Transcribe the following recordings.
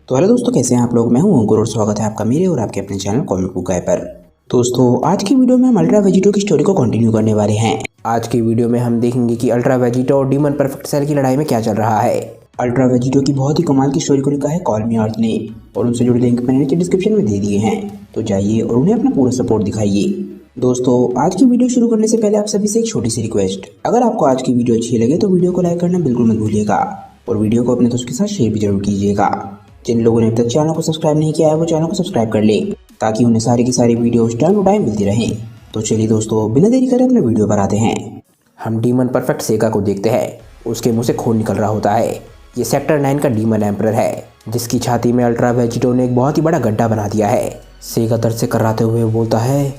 तो हेलो दोस्तों, कैसे हैं आप लोग। मैं हूं अंकुर और स्वागत है आपका मेरे और आपके अपने चैनल कॉमिक बुक गाय पर। दोस्तों, आज की वीडियो में हम अल्ट्रा वेजिटो की स्टोरी को कंटिन्यू करने वाले हैं। आज की वीडियो में हम देखेंगे कि अल्ट्रा वेजिटो और डीमन परफेक्ट सेल की लड़ाई में क्या चल रहा है। अल्ट्रा वेजिटो की बहुत ही कमाल की स्टोरी को लिखा है कॉल मी अर्थ ने, और उनसे जुड़े लिंक मैंने नीचे डिस्क्रिप्शन में दे दिए हैं, तो जाइए और उन्हें अपना पूरा सपोर्ट दिखाइए। दोस्तों, आज की वीडियो शुरू करने से पहले आप सभी से एक छोटी सी रिक्वेस्ट, अगर आपको आज की वीडियो अच्छी लगे तो वीडियो को लाइक करना बिल्कुल मत भूलिएगा और वीडियो को अपने दोस्त के साथ शेयर भी जरूर कीजिएगा। जिन लोगों ने अब तक चैनल को सब्सक्राइब नहीं किया है वो चैनल को सब्सक्राइब कर लें ताकि उन्हें सारी की सारी वीडियोस टाइम टू टाइम मिलती रहें। तो चलिए दोस्तों, बिना देरी करे अपने वीडियो पर आते हैं। हम डीमन परफेक्ट सेगा को देखते हैं। उसके मुंह से खून निकल रहा होता है। ये सेक्टर 9 का डीमन एम्परर है, जिसकी छाती में अल्ट्रा वेजिटो ने एक बहुत ही बड़ा गड्ढा बना दिया है। सेगा दर्द से कराते हुए बोलता है,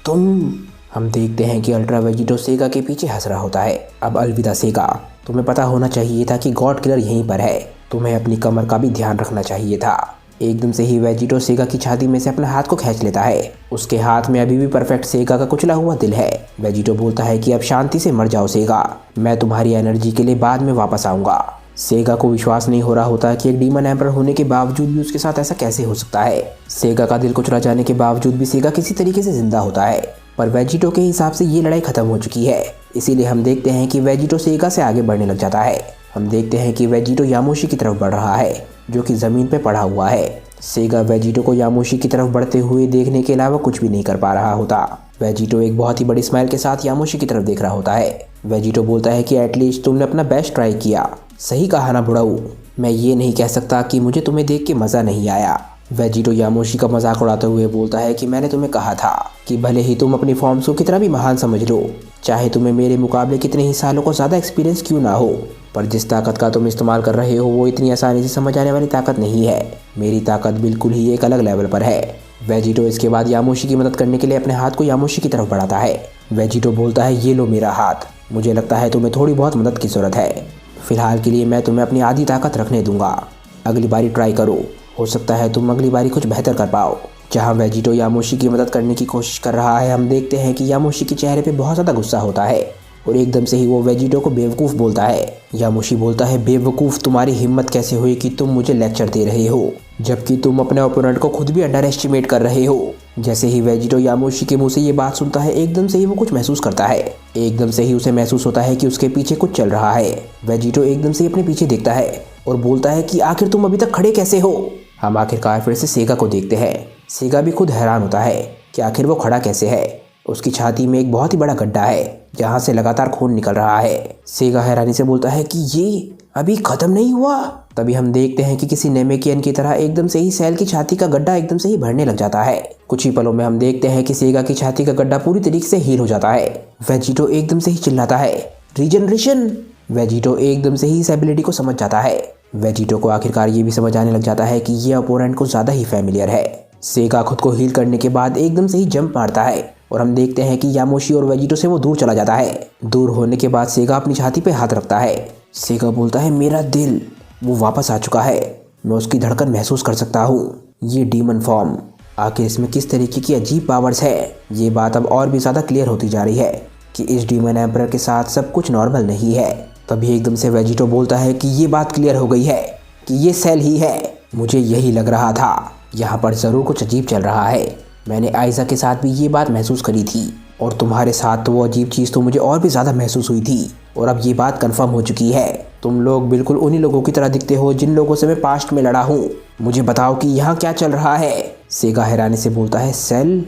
तुम। हम देखते हैं कि अल्ट्रा वेजिटो सेगा के पीछे हंस रहा होता है। अब अलविदा सेगा, तुम्हें पता होना चाहिए था कि गॉड किलर यहीं पर है। तुम्हें अपनी कमर का भी ध्यान रखना चाहिए था। एकदम से ही वेजिटो सेगा की छाती में से अपना हाथ को खींच लेता है। उसके हाथ में अभी भी परफेक्ट सेगा का कुचला हुआ दिल है। वेजिटो बोलता है कि अब शांति से मर जाओ सेगा, मैं तुम्हारी एनर्जी के लिए बाद में वापस आऊंगा। सेगा को विश्वास नहीं हो रहा होता कि एक डीमन एम्परर होने के बावजूद भी उसके साथ ऐसा कैसे हो सकता है। सेगा का दिल कुचला जाने के बावजूद भी सेगा किसी तरीके से जिंदा होता है, पर वेजिटो के हिसाब से ये लड़ाई खत्म हो चुकी है। इसीलिए हम देखते हैं कि वेजिटो सेगा से आगे बढ़ने लग जाता है। हम देखते हैं कि वेजिटो यामोशी की तरफ बढ़ रहा है, जो कि ज़मीन पर पड़ा हुआ है। सेगा वेजिटो को यामोशी की तरफ बढ़ते हुए देखने के अलावा कुछ भी नहीं कर पा रहा होता। वेजिटो एक बहुत ही बड़ी स्माइल के साथ यामोशी की तरफ देख रहा होता है। वेजिटो बोलता है कि एटलीस्ट तुमने अपना बेस्ट ट्राई किया। सही कहा ना बुढ़ाऊ, मैं ये नहीं कह सकता कि मुझे तुम्हें देख के मज़ा नहीं आया। वेजिटो यामोशी का मजाक उड़ाते हुए बोलता है कि मैंने तुम्हें कहा था कि भले ही तुम अपनी फॉर्म्स को कितना भी महान समझ लो, चाहे तुम्हें मेरे मुकाबले कितने ही सालों को ज़्यादा एक्सपीरियंस क्यों ना हो, पर जिस ताकत का तुम इस्तेमाल कर रहे हो वो इतनी आसानी से समझ आने वाली ताकत नहीं है। मेरी ताकत बिल्कुल ही एक अलग लेवल पर है। वेजिटो इसके बाद यामोशी की मदद करने के लिए अपने हाथ को यामोशी की तरफ बढ़ाता है। वेजिटो बोलता है, ये लो मेरा हाथ, मुझे लगता है तुम्हें थोड़ी बहुत मदद की ज़रूरत है। फिलहाल के लिए मैं तुम्हें अपनी आधी ताकत रखने दूंगा। अगली बारी ट्राई करो, हो सकता है तुम अगली बारी कुछ बेहतर कर पाओ। जहां वेजिटो यामोशी की मदद करने की कोशिश कर रहा है, हम देखते हैं कि यामोशी के चेहरे पे बहुत ज़्यादा गुस्सा होता है और एकदम से ही वो वेजिटो को बेवकूफ़ बोलता है। यामोशी बोलता है, बेवकूफ़, तुम्हारी हिम्मत कैसे हुई कि तुम मुझे लेक्चर दे रहे हो, जबकि तुम अपने ओपोनेंट को खुद भी अंडर एस्टिमेट कर रहे हो। जैसे ही वेजिटो यामोशी के मुंह से ये बात सुनता है, एकदम से ही वो कुछ महसूस करता है। एकदम से ही उसे महसूस होता है कि उसके पीछे कुछ चल रहा है। वेजिटो एकदम से अपने पीछे देखता है और बोलता है कि आखिर तुम अभी तक खड़े कैसे हो। हम आखिरकार फिर से सेगा को देखते हैं। सेगा भी खुद हैरान होता है कि आखिर वो खड़ा कैसे है। उसकी छाती में एक बहुत ही बड़ा गड्ढा है जहाँ से लगातार खून निकल रहा है। सेगा हैरानी से बोलता है कि ये अभी खत्म नहीं हुआ। तभी हम देखते हैं कि किसी नेमेकियन की तरह एकदम से ही सेल की छाती का गड्ढा एकदम से ही भरने लग जाता है। कुछ ही पलों में हम देखते हैं कि सेगा की छाती का गड्ढा पूरी तरीके से हील हो जाता है। वेजिटो एकदम से ही चिल्लाता है, रीजनरेशन। वेजिटो एकदम से ही इस एबिलिटी को समझ जाता है। वेजिटो को आखिरकार ये भी समझ आने लग जाता है कि ये अपोनेंट को ज़्यादा ही फैमिलियर है। सेगा खुद को हील करने के बाद एकदम से ही जंप मारता है और हम देखते हैं कि यामोशी और वेजिटो से वो दूर चला जाता है। दूर होने के बाद सेगा अपनी छाती पे हाथ रखता है। सेगा बोलता है, मेरा दिल, वो वापस आ चुका है, मैं उसकी धड़कन महसूस कर सकता हूँ। ये डीमन फॉर्म, आखिर इसमें किस तरीके की अजीब पावर्स है। ये बात अब और भी ज़्यादा क्लियर होती जा रही है कि इस डीमन एम्परर के साथ सब कुछ नॉर्मल नहीं है। तभी एकदम से वेजिटो बोलता है कि ये बात क्लियर हो गई है कि ये सेल ही है। मुझे यही लग रहा था, यहाँ पर ज़रूर कुछ अजीब चल रहा है। मैंने आइजा के साथ भी ये बात महसूस करी थी और तुम्हारे साथ तो वो अजीब चीज़ तो मुझे और भी ज़्यादा महसूस हुई थी, और अब ये बात कंफर्म हो चुकी है। तुम लोग बिल्कुल उन्हीं लोगों की तरह दिखते हो जिन लोगों से मैं पास्ट में लड़ा हूँ। मुझे बताओ कि यहाँ क्या चल रहा है। सेगा हैरानी से बोलता है, सेल,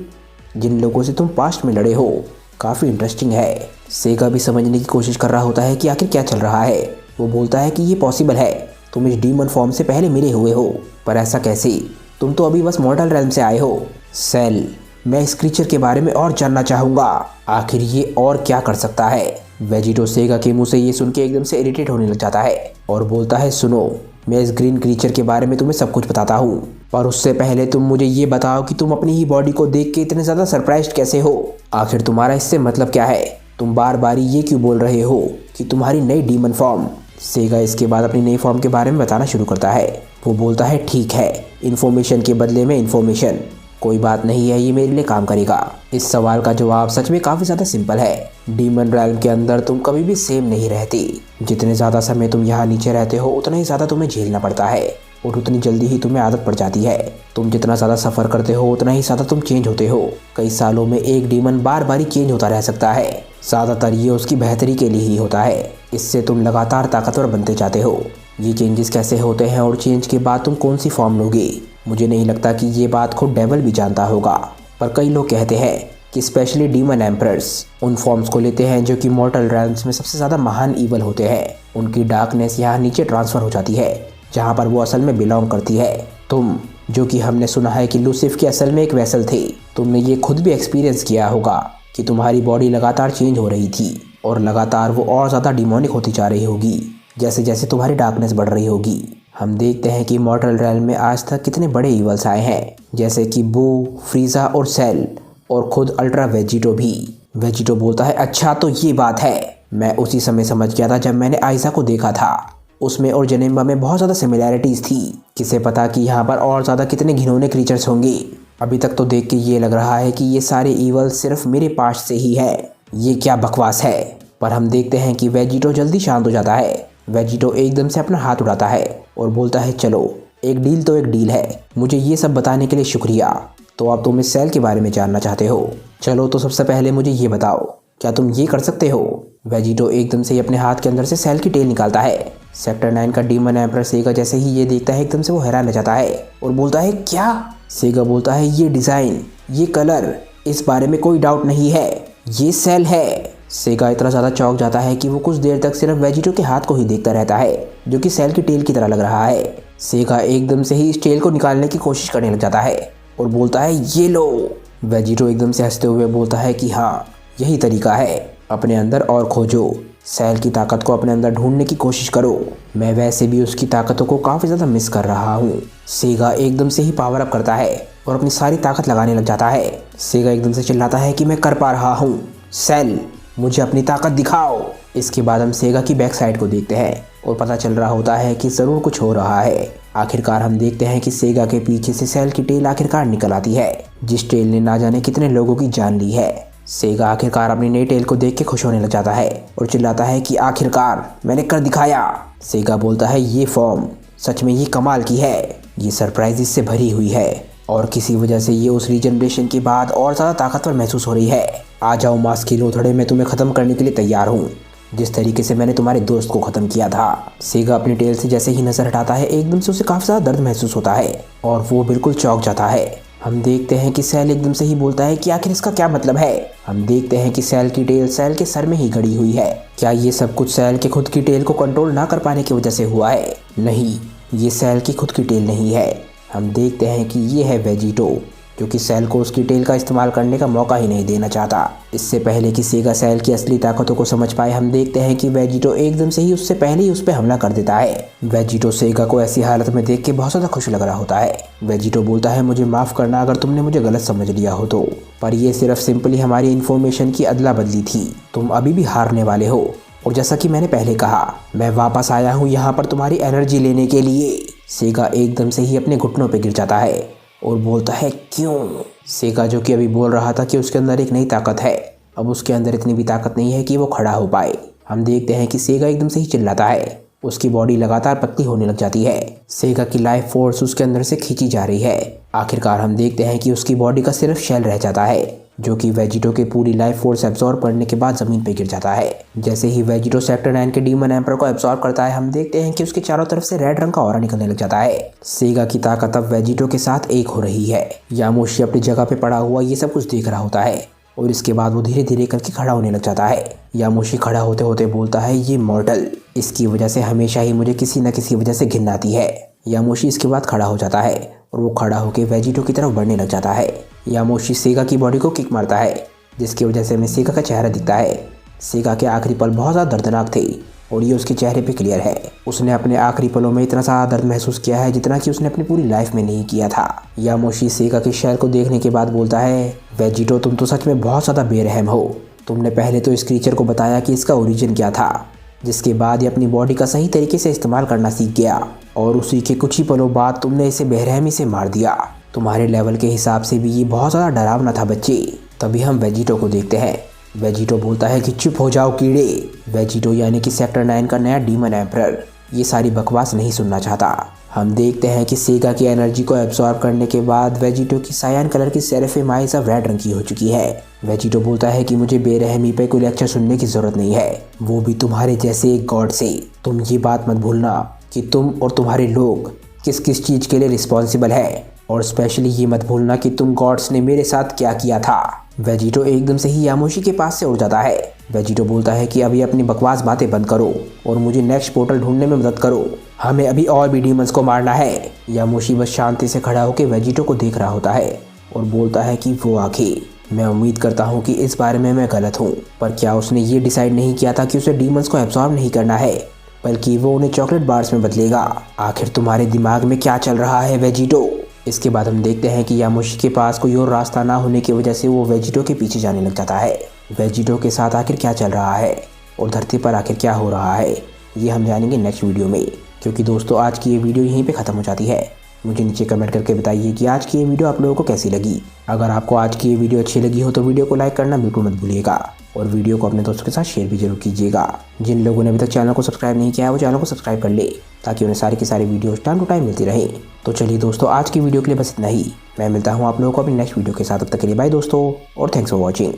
जिन लोगों से तुम पास्ट में लड़े हो, काफ़ी इंटरेस्टिंग है। सेगा भी समझने की कोशिश कर रहा होता है कि आखिर क्या चल रहा है। वो बोलता है कि ये पॉसिबल है, तुम इस डीमन फॉर्म से पहले मिले हुए हो, पर ऐसा कैसे, तुम तो अभी बस मॉर्टल रेल्म से आए हो। सेल, मैं इस क्रीचर के बारे में और जानना चाहूँगा, आखिर ये और क्या कर सकता है। वेजिटो सेगा के मुंह से ये सुन के एकदम से इरिटेट होने लग जाता है और बोलता है, सुनो, मैं इस ग्रीन क्रीचर के बारे में तुम्हें सब कुछ बताता हूँ, पर उससे पहले तुम मुझे ये बताओ कि तुम अपनी ही बॉडी को देख के इतने ज़्यादा सरप्राइज्ड कैसे हो। आखिर तुम्हारा इससे मतलब क्या है। तुम बार बार ये क्यों बोल रहे हो कि तुम्हारी नई डीमन फॉर्म। सेगा इसके बाद अपनी नई फॉर्म के बारे में बताना शुरू करता है। वो बोलता है, ठीक है, इन्फॉर्मेशन के बदले में इन्फॉर्मेशन, कोई बात नहीं है, ये मेरे लिए काम करेगा। इस सवाल का जवाब सच में काफ़ी ज़्यादा सिंपल है। डीमन रैल्म के अंदर तुम कभी भी सेम नहीं रहती। जितने ज़्यादा समय तुम यहाँ नीचे रहते हो उतना ही ज़्यादा तुम्हें झेलना पड़ता है। और उतनी जल्दी ही तुम्हें आदत पड़ जाती है। तुम जितना ज़्यादा सफ़र करते हो उतना ही ज़्यादा तुम चेंज होते हो। कई सालों में एक डीमन बार बार ही चेंज होता रह सकता है। ज़्यादातर ये उसकी बेहतरी के लिए ही होता है। इससे तुम लगातार ताकतवर बनते जाते हो। ये चेंजेस कैसे होते हैं और चेंज के बाद तुम कौन सी फॉर्म लोगे, मुझे नहीं लगता कि ये बात खुद डेविल भी जानता होगा। पर कई लोग कहते हैं कि स्पेशली डीमन एम्परर्स उन फॉर्म्स को लेते हैं जो कि मॉर्टल रेल्म्स में सबसे ज़्यादा महान ईवल होते हैं। उनकी डार्कनेस यहाँ नीचे ट्रांसफ़र हो जाती है जहाँ पर वो असल में बिलोंग करती है। तुम, जो कि हमने सुना है कि लूसिफ असल में एक वेसल थे, तुमने ये खुद भी एक्सपीरियंस किया होगा कि तुम्हारी बॉडी लगातार चेंज हो रही थी और लगातार वो और ज़्यादा डिमोनिक होती जा रही होगी जैसे जैसे तुम्हारी डार्कनेस बढ़ रही होगी। हम देखते हैं कि मॉर्टल रेल्म में आज तक कितने बड़े ईवल्स आए हैं, जैसे कि बू, फ्रीजा और सेल, और खुद अल्ट्रा वेजिटो भी। वेजिटो बोलता है, अच्छा तो ये बात है। मैं उसी समय समझ गया था जब मैंने आइजा को देखा था। उसमें और जेनेम्बा में बहुत ज़्यादा सिमिलैरिटीज़ थी। किसे पता कि यहाँ पर और ज़्यादा कितने घिनौने क्रीचर्स होंगे। अभी तक तो देख के ये लग रहा है कि ये सारे ईवल सिर्फ मेरे पास से ही है। ये क्या बकवास है। पर हम देखते हैं कि वेजिटो जल्दी शांत हो जाता है। वेजिटो एकदम से अपना हाथ उठाता है और बोलता है, चलो एक डील तो एक डील है। मुझे ये सब बताने के लिए शुक्रिया। तो अब तुम इस सेल के बारे में जानना चाहते हो। चलो तो सबसे पहले मुझे ये बताओ, क्या तुम ये कर सकते हो। वेजिटो एकदम से ही अपने हाथ के अंदर से सेल की टेल निकालता है। सेक्टर 9 का डीमन एम्परर सेगा जैसे ही ये देखता है एकदम से वो हैरान रह जाता है और बोलता है, क्या। सेगा बोलता है, ये डिज़ाइन, ये कलर, इस बारे में कोई डाउट नहीं है, ये सेल है। सेगा इतना ज़्यादा चौंक जाता है कि वो कुछ देर तक सिर्फ वेजिटो के हाथ को ही देखता रहता है जो कि सेल की टेल की तरह लग रहा है। सेगा एकदम से ही इस टेल को निकालने की कोशिश करने लग जाता है और बोलता है, ये लो। वेजिटो एकदम से हंसते हुए बोलता है कि हाँ, यही तरीका है, अपने अंदर और खोजो, सेल की ताकत को अपने अंदर ढूंढने की कोशिश करो। मैं वैसे भी उसकी ताकतों को काफ़ी ज़्यादा मिस कर रहा हूँ। सेगा एकदम से ही पावर अप करता है और अपनी सारी ताकत लगाने लग जाता है। सेगा एकदम से चिल्लाता है कि मैं कर पा रहा हूँ, सेल मुझे अपनी ताकत दिखाओ। इसके बाद हम सेगा की बैक साइड को देखते हैं और पता चल रहा होता है कि ज़रूर कुछ हो रहा है। आखिरकार हम देखते हैं कि सेगा के पीछे से सेल की टेल आखिरकार निकल आती है, जिस टेल ने ना जाने कितने लोगों की जान ली है। सेगा आखिरकार अपनी नई टेल को देख के खुश होने लग जाता है और चिल्लाता है कि आखिरकार मैंने कर दिखाया। सेगा बोलता है, ये फॉर्म सच में ये कमाल की है, ये सरप्राइजेस से भरी हुई है और किसी वजह से ये उस रीजनरेशन के बाद और ज़्यादा ताकतवर महसूस हो रही है। आ जाओ मास्क की लोथड़े, मैं तुम्हें ख़त्म करने के लिए तैयार हूँ, जिस तरीके से मैंने तुम्हारे दोस्त को ख़त्म किया था। सेगा अपनी टेल से जैसे ही नज़र हटाता है एकदम से उसे काफ़ी ज़्यादा दर्द महसूस होता है और वो बिल्कुल चौंक जाता है। हम देखते हैं कि सेल एकदम से ही बोलता है कि आखिर इसका क्या मतलब है। हम देखते हैं कि सेल की टेल सेल के सर में ही गड़ी हुई है। क्या ये सब कुछ सेल के खुद की टेल को कंट्रोल ना कर पाने की वजह से हुआ है? नहीं, ये सेल की खुद की टेल नहीं है। हम देखते हैं कि ये है वेजिटो, जो कि सेल को उसकी टेल का इस्तेमाल करने का मौका ही नहीं देना चाहता। इससे पहले कि सेगा सेल की असली ताकतों को समझ पाए, हम देखते हैं कि वेजिटो एकदम से ही उससे पहले ही उस पर हमला कर देता है। वेजिटो सेगा को ऐसी हालत में देख के बहुत ज़्यादा खुश लग रहा होता है। वेजिटो बोलता है, मुझे माफ़ करना अगर तुमने मुझे गलत समझ लिया हो तो, पर यह सिर्फ सिंपली हमारी इन्फॉर्मेशन की अदला बदली थी। तुम अभी भी हारने वाले हो और जैसा कि मैंने पहले कहा, मैं वापस आया हूँ यहाँ पर तुम्हारी एनर्जी लेने के लिए। सेगा एकदम से ही अपने घुटनों पर गिर जाता है और बोलता है, क्यों? सेगा, जो कि अभी बोल रहा था कि उसके अंदर एक नई ताकत है, अब उसके अंदर इतनी भी ताकत नहीं है कि वो खड़ा हो पाए। हम देखते हैं कि सेगा एकदम से ही चिल्लाता है, उसकी बॉडी लगातार पतली होने लग जाती है। सेगा की लाइफ फोर्स उसके अंदर से खींची जा रही है। आखिरकार हम देखते हैं कि उसकी बॉडी का सिर्फ शेल रह जाता है, जो कि वेजिटो के पूरी लाइफ फोर्स एब्जॉर्ब करने के बाद ज़मीन पर गिर जाता है। जैसे ही वेजिटो सेक्टर 9 के डीमन एम्परर को एब्जॉर्ब करता है, हम देखते हैं कि उसके चारों तरफ से रेड रंग का ऑरा निकलने लग जाता है। सेगा की ताकत अब वेजिटो के साथ एक हो रही है। यामोशी अपनी जगह पे पड़ा हुआ ये सब कुछ देख रहा होता है और इसके बाद वो धीरे धीरे करके खड़ा होने लग जाता है। यामोशी खड़ा होते होते बोलता है, ये मॉर्टल, इसकी वजह से हमेशा ही मुझे किसी न किसी वजह से घिन आती है। यामोशी इसके बाद खड़ा हो जाता है और वो खड़ा होकर वेजिटो की तरफ बढ़ने लग जाता है। यामोशी सेगा की बॉडी को किक मारता है, जिसकी वजह से हमें सेगा का चेहरा दिखता है। सेगा के आखिरी पल बहुत ज़्यादा दर्दनाक थे और ये उसके चेहरे पे क्लियर है। उसने अपने आखिरी पलों में इतना ज़्यादा दर्द महसूस किया है जितना कि उसने अपनी पूरी लाइफ में नहीं किया था। यामोशी सेगा के शेल को देखने के बाद बोलता है, वेजिटो, तुम तो सच में बहुत ज़्यादा बेरहम हो। तुमने पहले तो इस क्रीचर को बताया कि इसका ओरिजिन क्या था, जिसके बाद ये अपनी बॉडी का सही तरीके से इस्तेमाल करना सीख गया और उसी के कुछ ही पलों बाद तुमने इसे बेरहमी से मार दिया। तुम्हारे लेवल के हिसाब से भी ये बहुत ज़्यादा डरावना था बच्चे। तभी हम वेजिटो को देखते हैं। वेजिटो बोलता है कि चुप हो जाओ कीड़े। वेजिटो यानी कि सेक्टर 9 का नया डीमन एम्परर ये सारी बकवास नहीं सुनना चाहता। हम देखते हैं कि सेगा की एनर्जी को एब्सॉर्ब करने के बाद वेजिटो की सायान कलर की सेरेफिम आइज अब रेड रंग की हो चुकी है। वेजिटो बोलता है कि मुझे बेरहमी पे कोई लेक्चर सुनने की जरूरत नहीं है, वो भी तुम्हारे जैसे एक गॉड से। तुम ये बात मत भूलना कि तुम और तुम्हारे लोग किस किस चीज के लिए रिस्पॉन्सिबल है, और स्पेशली ये मत भूलना कि तुम गॉड्स ने मेरे साथ क्या किया था। वेजिटो एकदम से ही यामोशी के पास से उड़ जाता है। वेजिटो बोलता है कि अभी अपनी बकवास बातें बंद करो और मुझे नेक्स्ट पोर्टल ढूंढने में मदद करो, हमें अभी और भी डीमंस को मारना है। यामोशी बस शांति से खड़ा होकर वेजिटो को देख रहा होता है और बोलता है कि वो आंखें, मैं उम्मीद करता हूँ कि इस बारे में मैं गलत हूँ, पर क्या उसने ये डिसाइड नहीं किया था कि उसे डीमंस को एब्सॉर्ब नहीं करना है, बल्कि वो उन्हें चॉकलेट बार्स में बदलेगा। आखिर तुम्हारे दिमाग में क्या चल रहा है वेजिटो। इसके बाद हम देखते हैं कि यामोशी के पास कोई और रास्ता ना होने की वजह से वो वेजिटो के पीछे जाने लग जाता है। वेजिटो के साथ आखिर क्या चल रहा है और धरती पर आखिर क्या हो रहा है, ये हम जानेंगे नेक्स्ट वीडियो में। क्योंकि दोस्तों आज की ये वीडियो यहीं पे ख़त्म हो जाती है। मुझे नीचे कमेंट करके बताइए कि आज की ये वीडियो आप लोगों को कैसी लगी। अगर आपको आज की ये वीडियो अच्छी लगी हो तो वीडियो को लाइक करना बिल्कुल मत भूलिएगा और वीडियो को अपने दोस्तों के साथ शेयर भी जरूर कीजिएगा। जिन लोगों ने अभी तक चैनल को सब्सक्राइब नहीं किया है वो चैनल को सब्सक्राइब कर ले, ताकि उन्हें सारी की सारी वीडियोस टाइम टू टाइम मिलती रहे। तो चलिए दोस्तों आज की वीडियो के लिए बस इतना ही। मैं मिलता हूँ आप लोगों को अपनी नेक्स्ट वीडियो के साथ। तब तक के लिए बाय दोस्तों और थैंक्स फॉर वॉचिंग।